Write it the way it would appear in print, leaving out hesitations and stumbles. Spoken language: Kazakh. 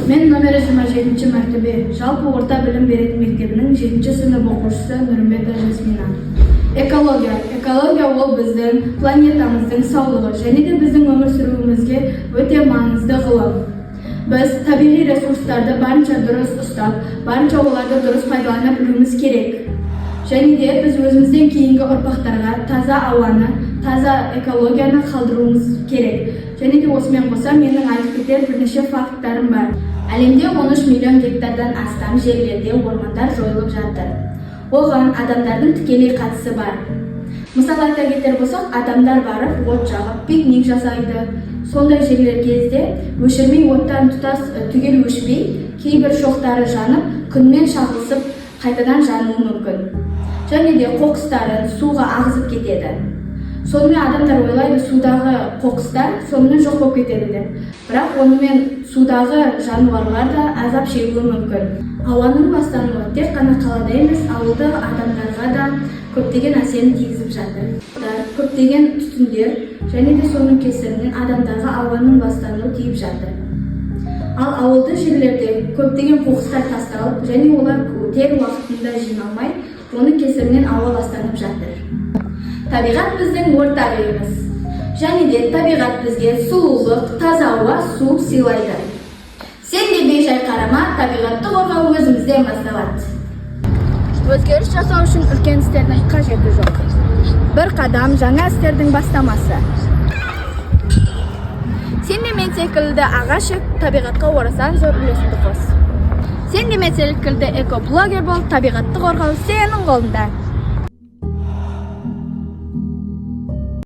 Мен номері 27 мәртебе жалпы орта білім беретін мектебінің 7 сынып оқушысы Нұрымбетова Жасмина. Экология ол біздің планетамыздың саулығы және де біздің өмір сүруімізге өте маңызды ғылым. Біз табиғи ресурстарды барынша дұрыс ұстап, барынша оларды дұрыс пайдалана білуіміз керек. Және де біз өзімізден кейінгі ұрпақтарға таза ауаны, таза экологияны қалдыруымыз керек. Және де осымен қоса менің айтып кетер бірнеше факттарым бар. Әлемде 13 миллион гектардан астам жерлерде ормандар жойылып жатыр. Оған адамдардың тікелей қатысы бар. Мысалы айта кетер болсақ, адамдар барып от жағып, пикник жасайды. Сондай жерлер кезде өшірмей оттан тұтас түгел өшпей, кейбір шоқтары жанып, күнмен шағылысып, қайтадан жануы мүмкін. Және де қоқыстары суға ағызып кетеді. Сонымен адамдар ойлайды, судағы қоқыстар сонымен жоқ болып кетеді деп. Бірақ онымен судағы жануарлар да азап шегуі мүмкін. Ауаның ластануы тек қана қалада емес, ауылды адамдарға да көптеген әсерін тигізіп жатыр. Көптеген түтіндер және де соның кесірінен адамдарға ауаның ластануы тиіп жатыр. Ал ауылды жерлерде көптеген қоқыстар тасталып, және олар дер уақытында жиналмай, оның кесірінен ауа ластанып жатыр. Табиғат біздің ортақ үйіміз. Және де табиғат бізге сұлулық, таза ауа, су сыйлайды. Сен де бей-жай қарама, табиғатты қорғау өзімізден басталады. Өзгеріс жасау үшін үлкен істердің қажеті жоқ. Бір қадам жаңа істердің бастамасы. Сен де мен секілді ағаш ек, табиғатқа орасан зор үлесіңді қос. Сен де мен секілді экоблогер бол, табиғатты қорғау сенің қолыңда.